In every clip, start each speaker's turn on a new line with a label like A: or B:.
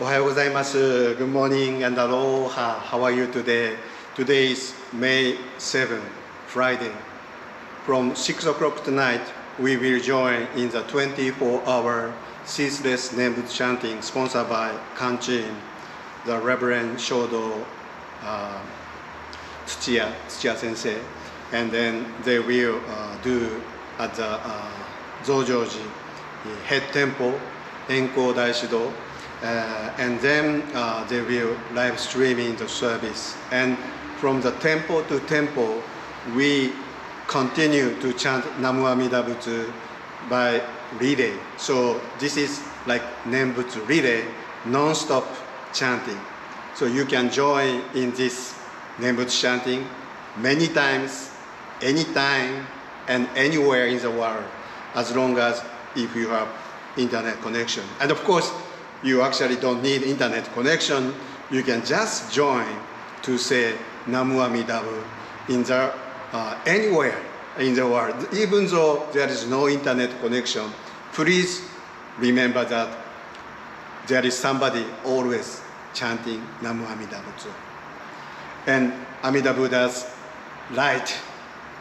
A: Ohayou gozaimasu. Good morning and aloha. How are you today? Today is May 7, Friday. From 6 o'clock tonight, we will join in the 24-hour ceaseless name chanting sponsored by Kanchin, the Reverend Jodo Tsuchiya Sensei. And then they will do at the Zojoji head temple, Enko Daishido. And then they will live streaming the service. And from the temple to temple, we continue to chant Namu Amida Butsu by relay. So this is like Nembutsu relay, non-stop chanting. So you can join in this Nembutsu chanting many times, anytime, and anywhere in the world, as long as if you have internet connection. And of course, you actually don't need internet connection. You can just join to say Namu Amidabu in the anywhere in the world. Even though there is no internet connection, please remember that there is somebody always chanting Namu Amidabu. And Amida Buddha's light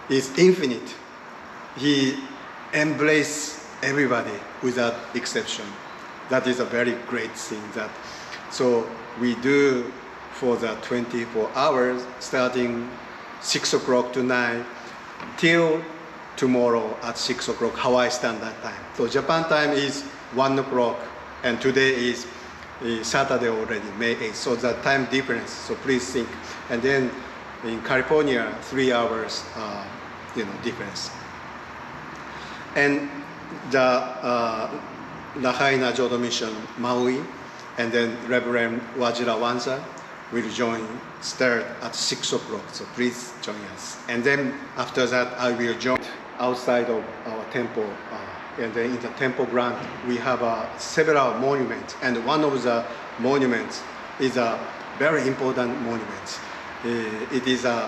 A: is infinite. He embraces everybody without exception. That is a very great thing. So we do for the 24 hours, starting 6 o'clock tonight till tomorrow at 6 o'clock Hawaii Standard Time. So Japan time is 1 o'clock, and today is Saturday already, May 8th. So the time difference. So please think. And then in California, 3 hours, difference. And the Lahaina Jodo Mission Maui, and then Reverend Wajira Wanza will start at 6 o'clock. So please join us. And then after that, I will join outside of our temple. And then in the temple ground, we have several monuments. And one of the monuments is a very important monument. It is a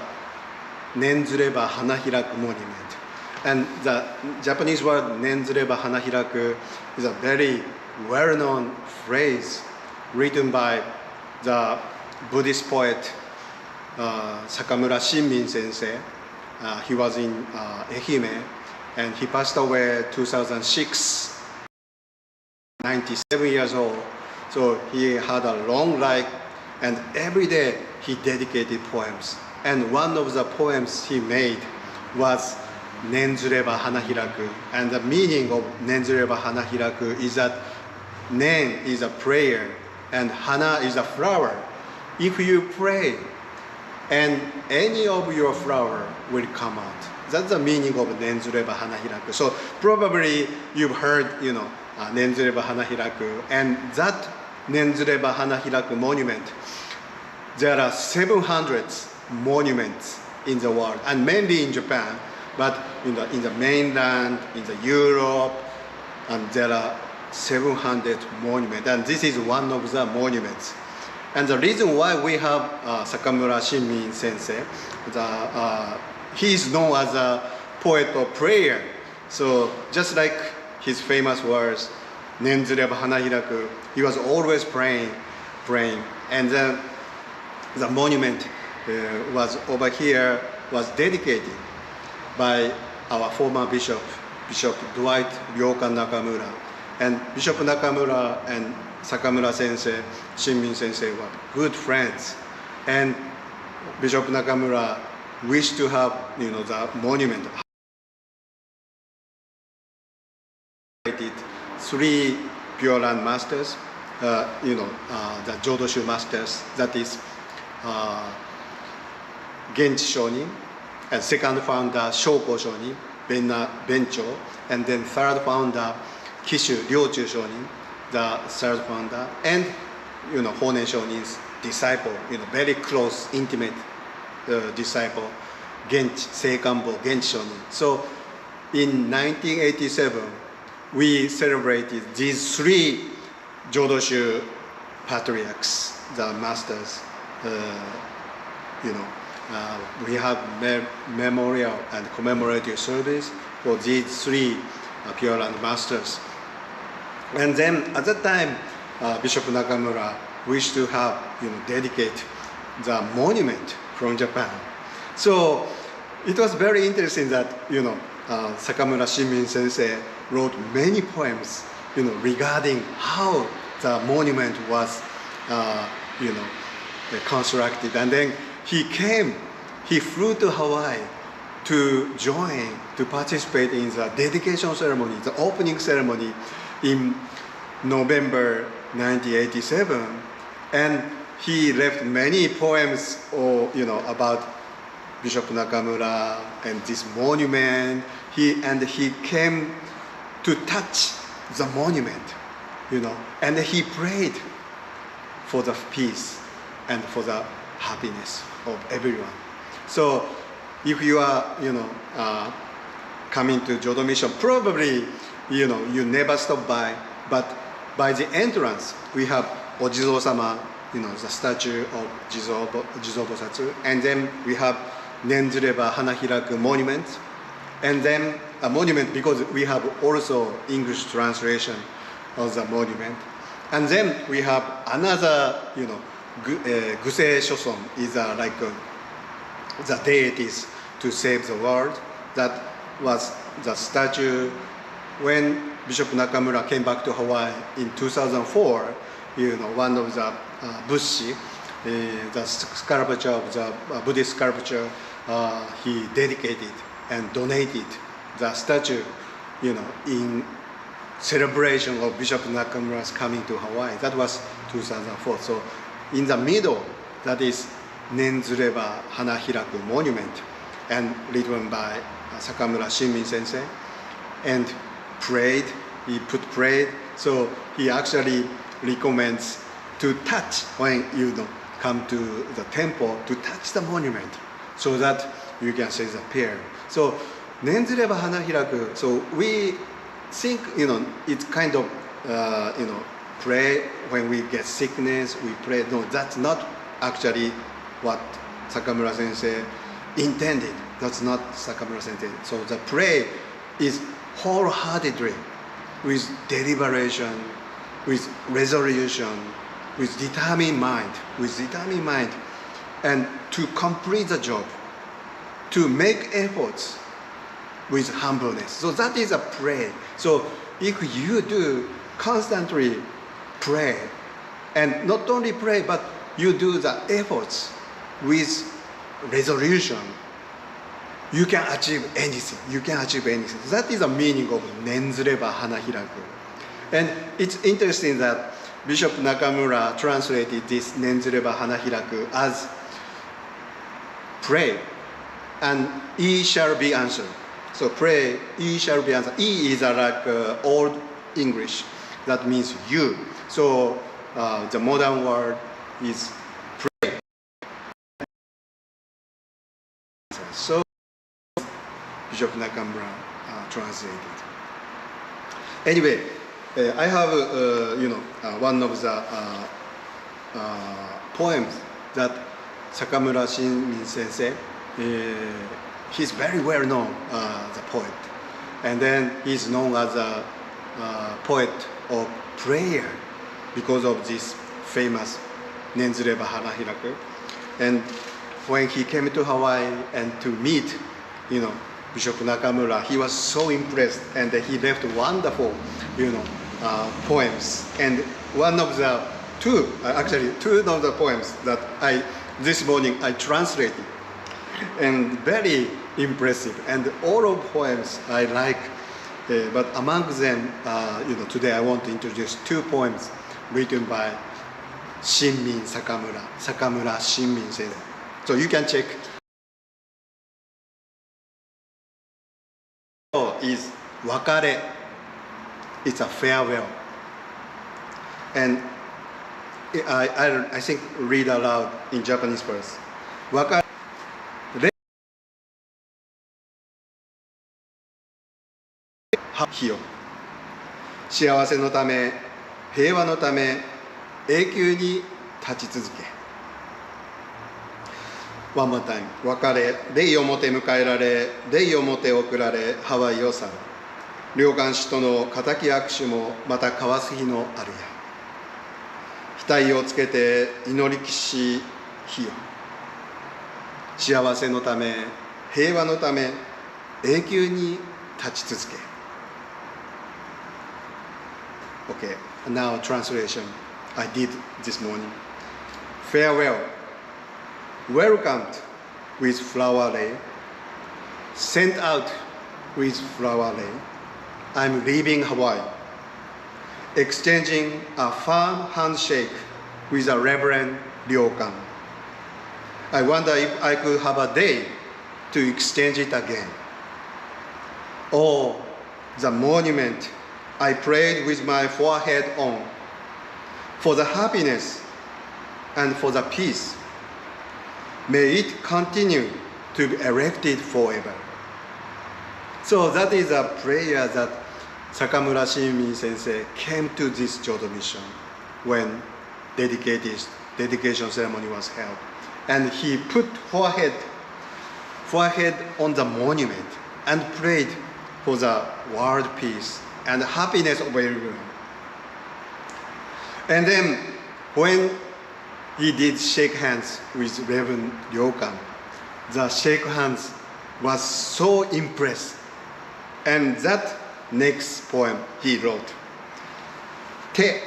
A: Nenzureba Hanahiraku monument. And the Japanese word Nenzureba Hanahiraku is a very well-known phrase written by the Buddhist poet Sakamura Shinmin Sensei. He was in Ehime, and he passed away 2006, 97 years old. So he had a long life, and every day he dedicated poems. And one of the poems he made was Nenzureba Hanahiraku. And the meaning of Nenzureba Hanahiraku is that Nen is a prayer and Hana is a flower. If you pray, and any of your flower will come out. That's the meaning of Nenzureba Hanahiraku. So probably you've heard, Nenzureba Hanahiraku. And that Nenzureba Hanahiraku monument, there are 700 monuments in the world, and mainly in Japan. But in the mainland, in the Europe, and there are 700 monuments, and this is one of the monuments. And the reason why we have Sakamura Shinmin Sensei, he is known as a poet of prayer. So just like his famous words, Nenzureba Hanahiraku, he was always praying. And then the monument was over here, was dedicated by our former Bishop Dwight Ryokan Nakamura. And Bishop Nakamura and Sakamura Sensei, Shinmin Sensei were good friends. And Bishop Nakamura wished to have, the monument. 3 Pure Land Masters, the Jodo Masters, that is Genchi Shonin, and second founder Shoko Shonin, Bencho, and then third founder Kishu Ryochu Shonin, the third founder, and Honen Shonin's disciple, very close, intimate disciple, Seikanbo Genchi Shonin. So in 1987, we celebrated these 3 Jodoshu patriarchs, the masters. We have memorial and commemorative service for these 3 Pure Land Masters. And then at that time, Bishop Nakamura wished to have, dedicate the monument from Japan. So it was very interesting that, Sakamura Shinmin Sensei wrote many poems, regarding how the monument was, constructed. And then he flew to Hawaii to participate in the dedication ceremony, the opening ceremony in November 1987. And he left many poems, about Bishop Nakamura and this monument. He came to touch the monument, and he prayed for the peace and for the happiness of everyone. So if you are, coming to Jodo Mission, probably, you never stop by, but by the entrance, we have Ojizo-sama, the statue of Jizo Bosatsu, and then we have Nenzureba Hanahiraku monument, and then a monument because we have also English translation of the monument. And then we have another, Gusei Shoson is like the deities to save the world. That was the statue when Bishop Nakamura came back to Hawaii in 2004. One of the Bushi, the sculpture of the Buddhist sculpture, he dedicated and donated the statue, in celebration of Bishop Nakamura's coming to Hawaii. That was 2004. So in the middle, that is Nenzureba Hanahiraku monument, and written by Sakamura Shinmin Sensei, and he prayed. So he actually recommends to touch when you come to the temple, to touch the monument so that you can say the prayer. So Nenzureba Hanahiraku, so we think, it's kind of, pray when we get sickness, we pray. No, that's not actually what Sakamura Sensei intended. That's not Sakamura Sensei. So the prayer is wholeheartedly, with deliberation, with resolution, with determined mind, and to complete the job, to make efforts with humbleness. So that is a prayer. So if you do constantly pray, and not only pray, but you do the efforts with resolution, you can achieve anything. That is the meaning of Nenzureba Hanahiraku. And it's interesting that Bishop Nakamura translated this Nenzureba Hanahiraku as pray, and ye shall be answered. So pray, ye shall be answered. Ye is like old English. That means you. So the modern word is pray. So Bishop Nakamura translated. Anyway, I have one of the poems that Sakamura Shinmin Sensei, he's very well known, the poet, and then he's known as a poet of prayer because of this famous Nenzureba Hanahiraku. And when he came to Hawaii and to meet, Bishop Nakamura, he was so impressed, and he left wonderful, poems. And one of the two of the poems that this morning I translated, and very impressive. And all of poems I like, but among them, today I want to introduce two poems written by Sakamura Shinmin Sensei. So you can check. Is wakare. It's a farewell. And I think read aloud in Japanese first. Wakare. 日よ、幸せのため、平和のため、永久に立ち続け。One more time. 別れ、礼をもて迎えられ、礼をもて送られ、ハワイを去る。両岸氏との敵握手もまた交わす日のあるや。額をつけて祈りきし日よ、幸せのため平和のため永久に立ち続け。 Okay, now translation I did this morning. Farewell, welcomed with flower lay, sent out with flower lay. I'm leaving Hawaii, exchanging a firm handshake with a Reverend Ryokan. I wonder if I could have a day to exchange it again. Oh, the monument I prayed with my forehead on, for the happiness and for the peace. May it continue to be erected forever. So that is a prayer that Sakamura Shinmin Sensei came to this Jodo mission when dedication ceremony was held. And he put forehead on the monument and prayed for the world peace and happiness of everyone. And then when he did shake hands with Reverend Ryokan, the shake hands was so impressed. And that next poem he wrote, Te.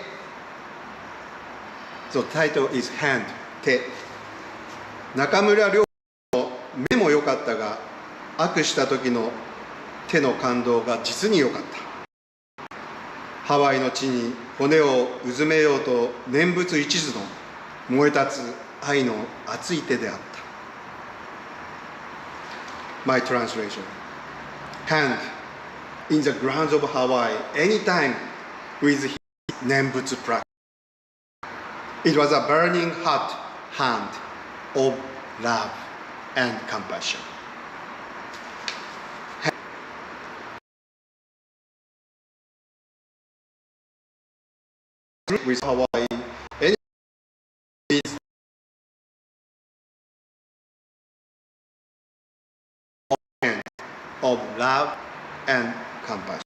A: The title is Hand, Te. 中村亮の目も良かったが、握した時の手の感動が実に良かった。ハワイの地に骨をうずめようと念仏一途の燃え立つ愛の熱い手であった。My translation. Hand in the grounds of Hawaii anytime with his Nembutsu practice. It was a burning hot hand of love and compassion. With Hawaii, any hand of love and compassion.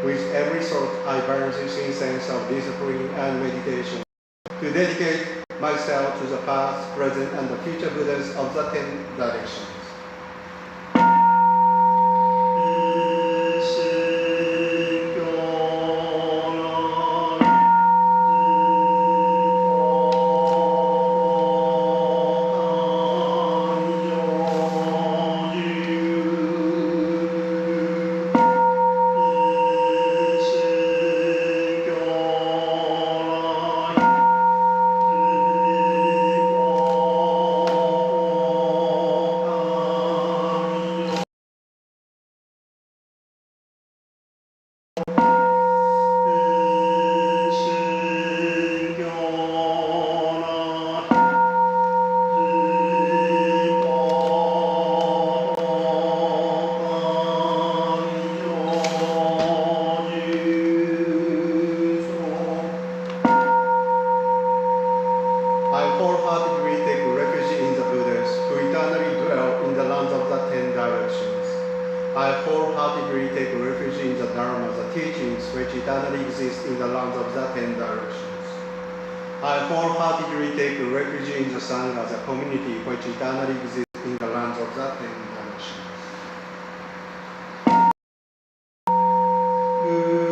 A: With every thought, I burn this incense of discipline and meditation to dedicate myself to the past, present, and the future Buddhas of the 10 directions. I wholeheartedly take refuge in the Dharma, the teachings which eternally exist in the lands of the 10 directions. I wholeheartedly take refuge in the Sangha, the community which eternally exists in the lands of the 10